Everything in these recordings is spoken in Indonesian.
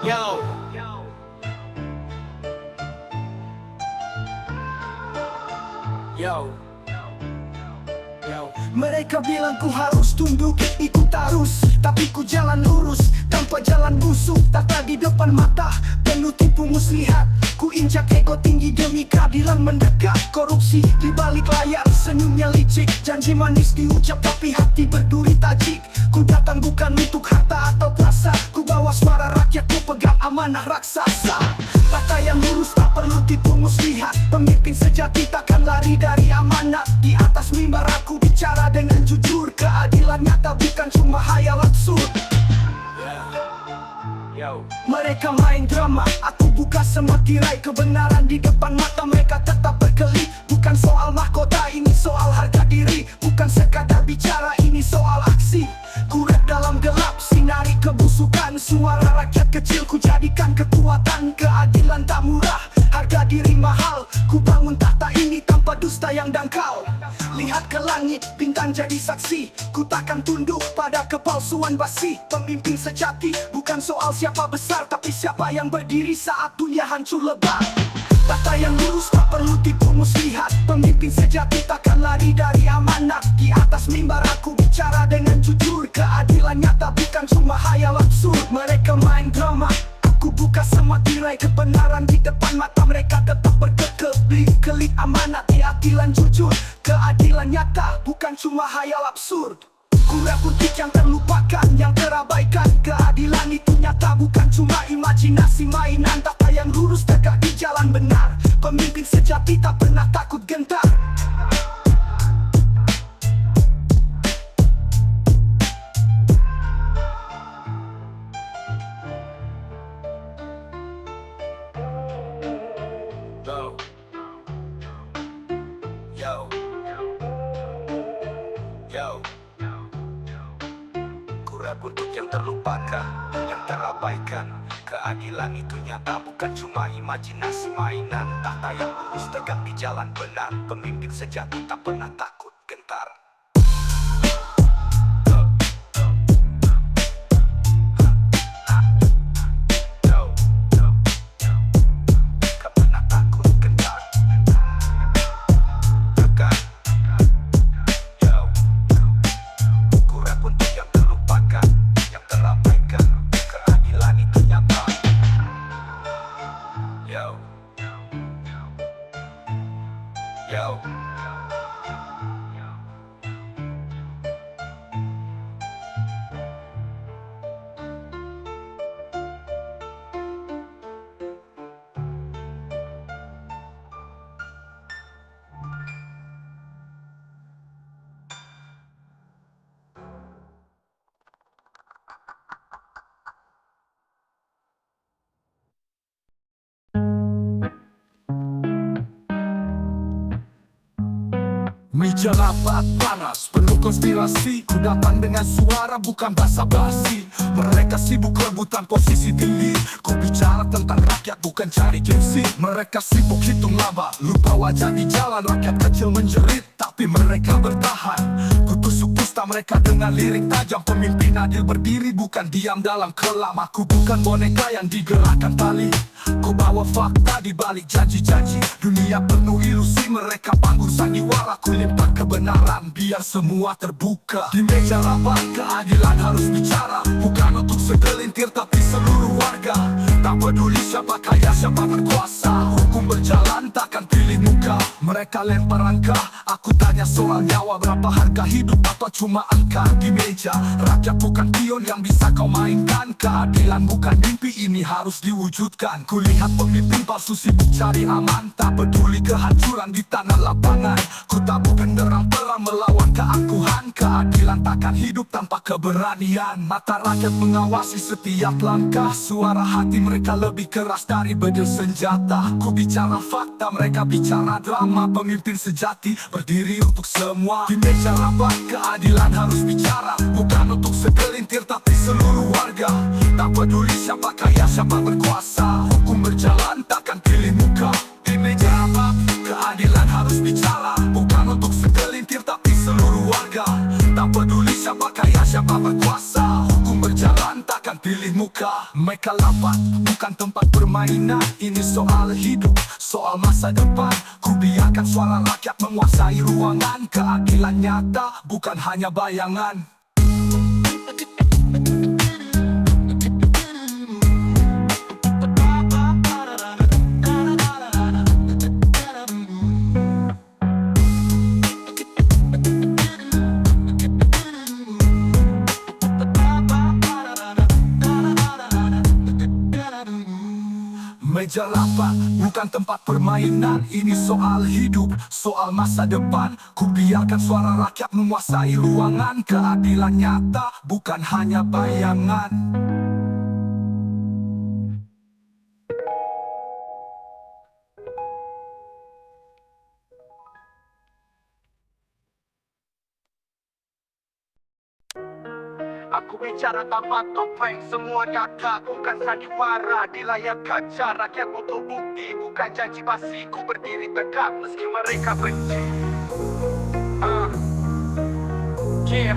Yo, yo, yo. Mereka bilang ku harus tunduk, ikut arus, tapi ku jalan lurus tanpa jalan busuk. Tata di depan mata, penuh tipu muslihat. Ku injak ego tinggi demi keadilan mendekat. Korupsi di balik layar, senyumnya licik. Janji manis diucap tapi hati berduri tajik. Ku datang bukan untuk harta atau kuasa. Ku bawa suara rakyat, ku pegang amanah raksasa. Kata yang lurus tak perlu tipu muslihat. Pemimpin sejati takkan lari dari amanat. Di atas mimbar aku bicara dengan jujur. Keadilan nyata bukan cuma hayal absurd. Yo, Mereka main drama, aku buka semua tirai. Kebenaran di depan mata mereka tetap berkelip. Bukan soal mahkota, ini soal harga diri. Bukan sekadar bicara, ini soal aksi. Ku rap dalam gelap, sinari kebusukan. Suara rakyat kecil ku jadikan kekuatan. Keadilan tak murah, harga diri mahal. Ku bangun tahta ini tanpa dusta yang dangkal. Lihat ke langit, bintang jadi saksi. Ku takkan tunduk pada kepalsuan basi. Pemimpin sejati bukan soal siapa besar, tapi siapa yang berdiri saat dunia hancur lebah. Kata yang lurus tak perlu tipu muslihat. Pemimpin sejati takkan lari dari amanat. Di atas mimbar aku bicara dengan jujur. Keadilan nyata bukan cuma hayal absurd. Mereka main drama, aku buka semua tirai. Kebenaran di depan mata mereka tetap berkekeh. Beli-kelit amanat, keadilan jujur. Keadilan nyata bukan cuma hayal absurd. Ku rap untuk yang terlupakan, yang terabaikan. Keadilan itu nyata bukan cuma imajinasi mainan. Tata yang lurus tegak di jalan benar. Pemimpin sejati tak pernah takut gentar. yo, yo, yo. Ku rap untuk yang terlupakan, yang terabaikan. Keadilan itu nyata bukan cuma imajinasi mainan. Tahta yang lurus tegak di jalan benar. Pemimpin sejati tak pernah takut gentar. Yo. Meja rapat panas, penuh konspirasi. Ku datang dengan suara bukan basa-basi. Mereka sibuk rebutan posisi tinggi. Ku bicara tentang rakyat bukan cari gengsi. Mereka sibuk hitung laba, lupa wajah di jalan. Rakyat kecil menjerit, tapi mereka bertahan. Ku tusuk dusta mereka dengan lirik tajam. Pemimpin adil berdiri bukan diam dalam kelam. Aku bukan boneka yang digerakkan tali. Ku bawa fakta di balik janji-janji. Dunia penuh ilusi, mereka panggung sandiwara. Ku limpah kebenaran biar semua terbuka. Di meja rapat keadilan harus bicara. Bukan untuk segelintir tapi seluruh warga. Tak peduli siapa kaya siapa berkuasa. Hukum berjalan takkan pilih muka. Mereka lempar angka, aku tanya soal nyawa. Berapa harga hidup atau cuma angka di meja. Rakyat bukan pion yang bisa kau mainkan. Keadilan bukan mimpi, ini harus diwujudkan. Kulihat pemimpin palsu sibuk cari aman. Tak peduli kehancuran di tanah lapangan. Ku tabur genderang perang melawan keangkuhan. Keadilan takkan hidup tanpa keberanian. Mata rakyat mengawasi setiap langkah. Suara hati mereka lebih keras dari bedil senjata. Ku bicara fakta, mereka bicara drama. Pemimpin sejati berdiri untuk semua. Di meja rapat keadilan harus bicara. Bukan untuk segelintir tapi seluruh warga. Tak peduli siapa kaya siapa berkuasa. Hukum berjalan takkan pilih muka. Di meja rapat keadilan harus bicara. Bukan untuk segelintir tapi seluruh warga. Tak peduli siapa kaya siapa berkuasa. Hukum berjalan takkan pilih muka. Mereka lapat, bukan tempat permainan. Ini soal hidup, soal masa depan. Ku biarkan suara rakyat menguasai ruangan. Keadilan nyata, bukan hanya bayangan. Meja lapak, bukan tempat permainan. Ini soal hidup, soal masa depan. Ku biarkan suara rakyat menguasai ruangan. Keadilan nyata, bukan hanya bayangan. Aku bicara tanpa topeng, semua nyata, bukan sandiwara. Di layar kaca, rakyat butuh bukti, bukan janji basi. Ku berdiri tegak meski mereka benci. Yeah,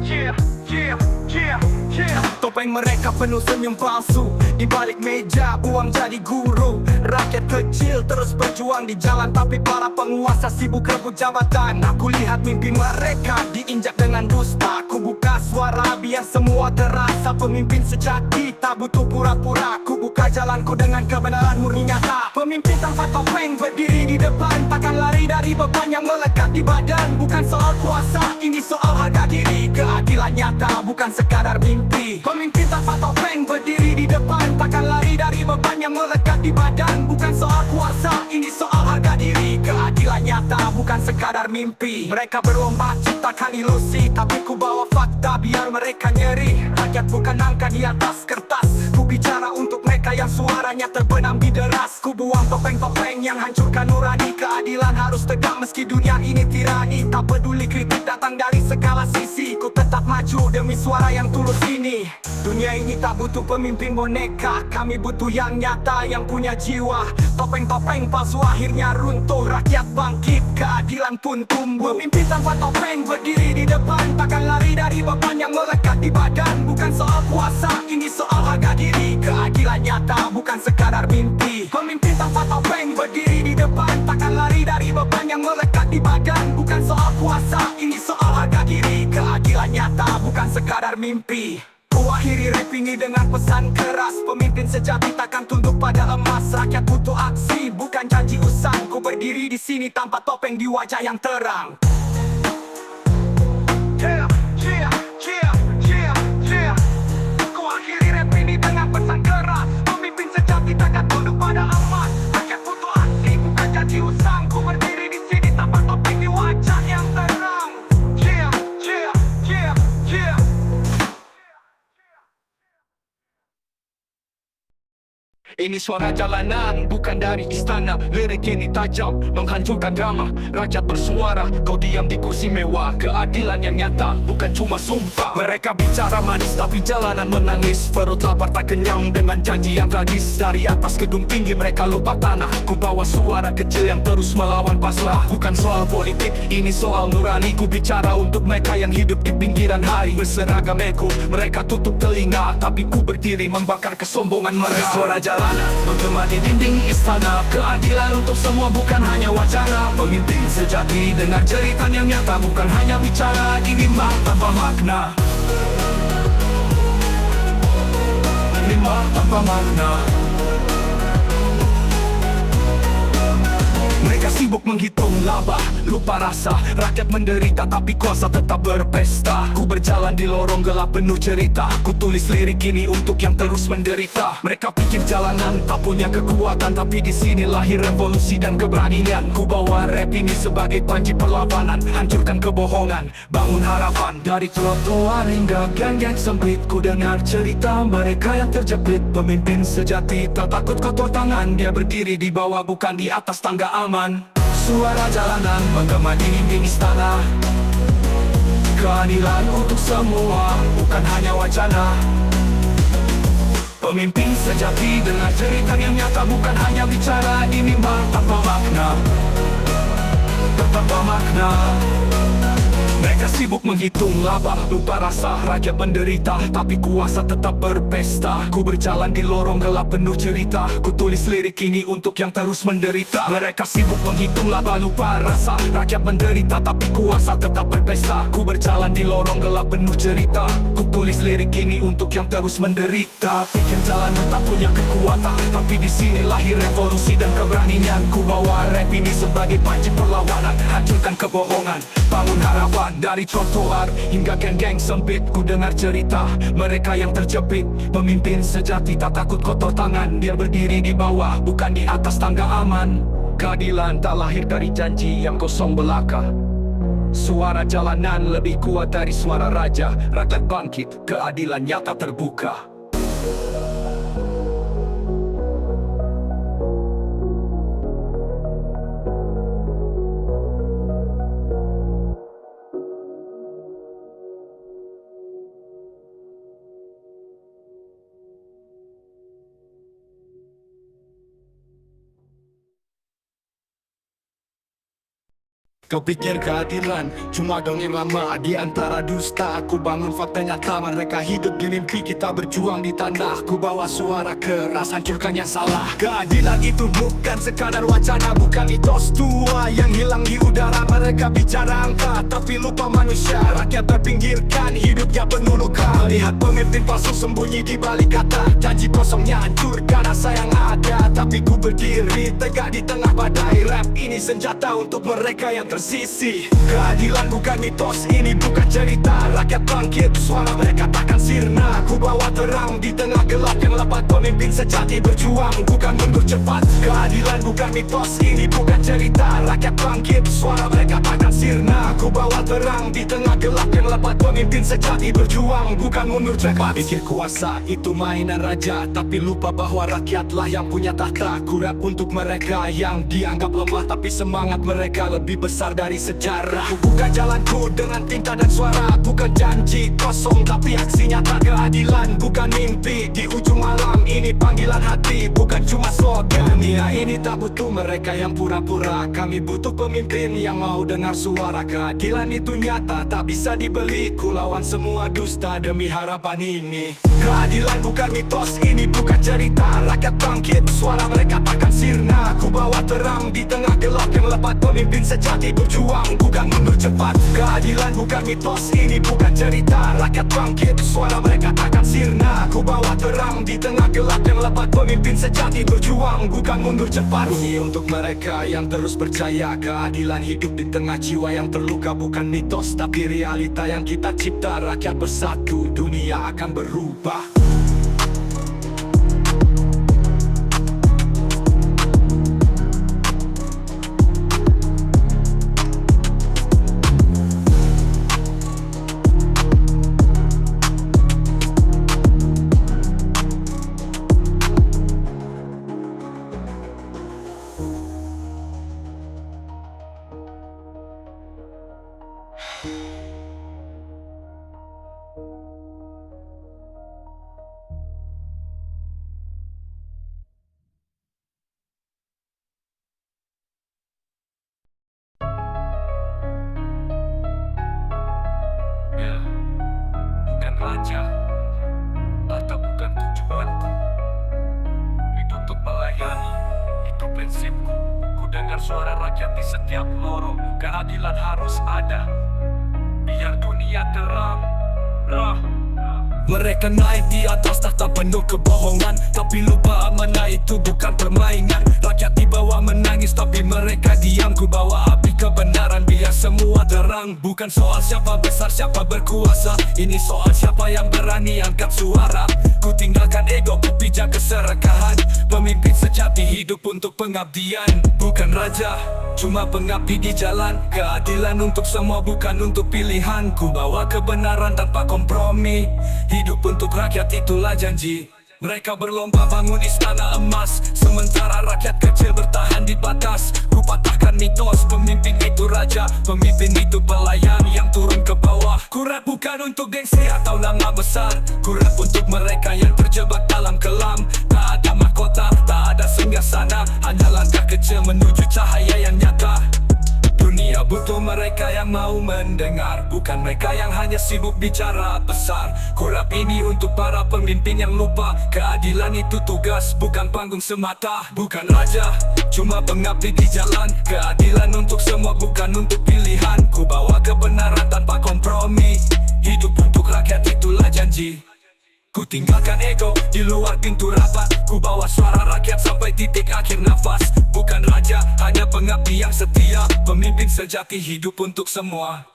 yeah, yeah, yeah, yeah. Topeng mereka penuh senyum palsu. Di balik meja, buang jadi guru. Rakyat kecil terus berjuang di jalan, tapi para penguasa sibuk rebut jabatan. Aku lihat mimpi mereka diinjak dengan dusta. Ku buka suara biar semua terasa. Pemimpin sejati tak butuh pura-pura. Ku buka jalanku dengan kebenaran murni nyata. Pemimpin tanpa topeng berdiri di depan, takkan lari dari beban yang melekat di badan. Bukan soal kuasa, ini soal harga diri. Keadilan nyata, bukan sekadar mimpi. Pemimpin tanpa topeng berdiri di depan, takkan lari dari beban yang melekat di badan. Bukan soal kuasa, ini soal harga diri. Keadilan nyata, bukan sekadar mimpi. Mereka berlomba ciptakan ilusi, tapi ku bawa fakta biar mereka nyeri. Rakyat bukan angka di atas kertas. Ku bicara untuk mereka yang suaranya terbenam di deras. Ku buang topeng-topeng yang hancurkan nurani. Keadilan harus tegak meski dunia ini tirani. Tak peduli kritik datang dari segala sisi, ku tetap maju demi suara yang tulus ini. Dunia ini tak butuh pemimpin boneka, kami butuh yang nyata, yang punya jiwa. Topeng-topeng palsu akhirnya runtuh, rakyat bangkit, keadilan pun tumbuh. Pemimpin tanpa topeng berdiri di depan, takkan lari dari beban yang melekat di badan. Bukan soal kuasa, ini soal harga diri. Keadilan nyata, bukan sekadar mimpi. Pemimpin tanpa topeng berdiri di depan, takkan lari dari beban yang melekat di badan. Bukan soal kuasa, ini soal harga diri. Keadilan nyata, bukan sekadar mimpi. Ku akhiri rap ini dengan pesan keras. Pemimpin sejati takkan tunduk pada emas. Rakyat butuh aksi, bukan janji usang. Ku berdiri di sini tanpa topeng di wajah yang terang. Yeah, yeah, yeah, yeah, yeah. Ku akhiri rap ini dengan pesan keras. Pemimpin sejati takkan tunduk pada emas. Rakyat butuh aksi, bukan janji usang. Ku berdiri di sini tanpa topeng di wajah yang terang. Yeah, yeah, yeah, yeah. Ini suara jalanan, bukan dari istana. Lirik ini tajam, menghancurkan drama. Rakyat bersuara, kau diam di kursi mewah. Keadilan yang nyata, bukan cuma sumpah. Mereka bicara manis, tapi jalanan menangis. Perut lapar tak kenyang dengan janji yang tragis. Dari atas gedung tinggi mereka lupa tanah. Ku bawa suara kecil yang terus melawan pasrah. Bukan soal politik, ini soal nurani. Ku bicara untuk mereka yang hidup di pinggiran hari. Berseragam eko, mereka tutup telinga, tapi ku berdiri membakar kesombongan mereka. Suara jalanan menggema di dinding istana. Keadilan untuk semua, bukan hanya wacana. Pemimpin sejati dengan jeritan yang nyata, bukan hanya bicara inimah tanpa makna. Inimah tanpa makna. Mereka sibuk menghitung laba, lupa rasa. Rakyat menderita tapi kuasa tetap berpesta. Ku berjalan di lorong gelap penuh cerita. Ku tulis lirik ini untuk yang terus menderita. Mereka pikir jalanan tak punya kekuatan, tapi di sini lahir revolusi dan keberanian. Ku bawa rap ini sebagai panji perlawanan. Hancurkan kebohongan, bangun harapan. Dari trotoar hingga gang-gang sempit, ku dengar cerita mereka yang terjepit. Pemimpin sejati tak takut kotor tangan. Dia berdiri di bawah, bukan di atas tangga aman. Suara jalanan menggema di dinding istana. Keadilan untuk semua, bukan hanya wacana. Pemimpin sejati dengan cerita yang nyata, bukan hanya bicara inimah tanpa makna. Tanpa makna. Mereka Mereka sibuk menghitung laba, lupa rasa rakyat menderita, tapi kuasa tetap berpesta. Ku berjalan di lorong gelap penuh cerita, ku tulis lirik ini untuk yang terus menderita. Mereka sibuk menghitung laba, lupa rasa rakyat menderita, tapi kuasa tetap berpesta. Ku berjalan di lorong gelap penuh cerita, ku tulis lirik ini untuk yang terus menderita. Pikir jalan tak punya kekuatan, tapi di sini lahir revolusi dan keberanian. Ku bawa rap ini sebagai panci perlawanan, hancurkan kebohongan, bangun harapan. Dari trotoar hingga geng-geng sempit, ku dengar cerita mereka yang terjepit. Pemimpin sejati tak takut kotor tangan, dia berdiri di bawah, bukan di atas tangga aman. Keadilan tak lahir dari janji yang kosong belaka. Suara jalanan lebih kuat dari suara raja. Rakyat bangkit, keadilan nyata terbuka. Kau pikir keadilan cuma dongeng lama di antara dusta. Aku bangun fakta nyata, mereka hidup di mimpi, kita berjuang di tanah. Ku bawa suara keras, hancurkan yang salah. Keadilan itu bukan sekadar wacana, bukan mitos tua yang hilang di udara. Mereka bicara angka, tapi lupa manusia. Rakyat terpinggirkan, hidupnya penuh luka. Melihat pemimpin palsu sembunyi di balik kata, janji kosongnya hancurkan asa yang ada. Tapi ku berdiri tegak di tengah badai. Rap ini senjata untuk mereka yang tersisi. Keadilan bukan mitos, ini bukan cerita. Rakyat bangkit, suara mereka takkan sirna. Ku bawa terang di tengah gelap yang lebat. Pemimpin sejati berjuang, bukan mundur cepat. Keadilan bukan mitos, ini bukan cerita. Rakyat bangkit, suara mereka takkan sirna. Ku bawa terang di tengah gelap yang lebat. Pemimpin sejati berjuang, bukan mundur cepat. Pikir kuasa itu mainan raja, tapi lupa bahwa rakyatlah yang punya tahta. Ku rap untuk mereka yang dianggap lemah, tapi semangat mereka lebih besar dari sejarah. Ku buka jalanku dengan tinta dan suara, bukan janji kosong tapi aksi nyata. Keadilan bukan mimpi di ujung malam, ini panggilan hati, bukan cuma slogan. Dunia ini tak butuh mereka yang pura-pura, kami butuh pemimpin yang mau dengar suara. Keadilan itu nyata, tak bisa dibeli. Ku lawan semua dusta demi harapan ini. Keadilan bukan mitos, ini bukan cerita. Rakyat bangkit, suara mereka takkan sirna. Ku bawa terang di tengah gelap yang lebat. Pemimpin sejati berjuang, bukan mundur cepat. Keadilan bukan mitos, ini bukan cerita. Rakyat bangkit, suara mereka takkan sirna. Ku bawa terang di tengah gelap yang lebat. Pemimpin sejati berjuang, bukan mundur cepat. Ini untuk mereka yang terus percaya. Keadilan hidup di tengah jiwa yang terluka, bukan mitos tapi realita yang kita cipta. Rakyat bersatu, dunia akan berubah. Bukan raja atau bukan tujuan, hidup untuk melayani, itu prinsipku. Ku dengar suara rakyat di setiap lorong. Keadilan harus ada, biar dunia terang. Mereka naik di atas tahta penuh kebohongan, tapi lupa amanah itu bukan permainan. Rakyat di bawah menangis, tapi mereka diam. Ku bawa api kebenaran biar semua terang. Bukan soal siapa besar, siapa berkuasa, ini soal siapa yang berani angkat suara. Ku tinggalkan ego, ku pijak keserakahan. Pemimpin sejati hidup untuk pengabdian. Bukan raja, cuma pengabdi di jalan. Keadilan untuk semua, bukan untuk pilihan. Ku bawa kebenaran tanpa kompromi. Hidup untuk rakyat, itulah janji. Mereka berlomba bangun istana emas, sementara rakyat kecil bertahan di batas. Ku patahkan mitos, pemimpin itu raja, pemimpin itu pelayan yang turun ke bawah. Ku rap bukan untuk gengsi atau nama besar, ku rap untuk mereka yang terjebak dalam kelam. Tak ada mahkota, tak ada singgah sana, hanya langkah kecil menuju cahaya yang nyata. Dunia Butuh mereka yang mau mendengar, bukan mereka yang hanya sibuk bicara besar. Kurap ini untuk para pemimpin yang lupa keadilan itu tugas, bukan panggung semata. Bukan raja, cuma pengabdi di jalan. Keadilan untuk semua, bukan untuk pilihan. Ku bawa kebenaran tanpa kompromi. Hidup untuk rakyat itulah janji. Ku tinggalkan ego di luar pintu rapat. Ku bawa suara rakyat sampai titik akhir nafas. Bukan raja, hanya pengabdi yang setia. Pemimpin sejati hidup untuk semua.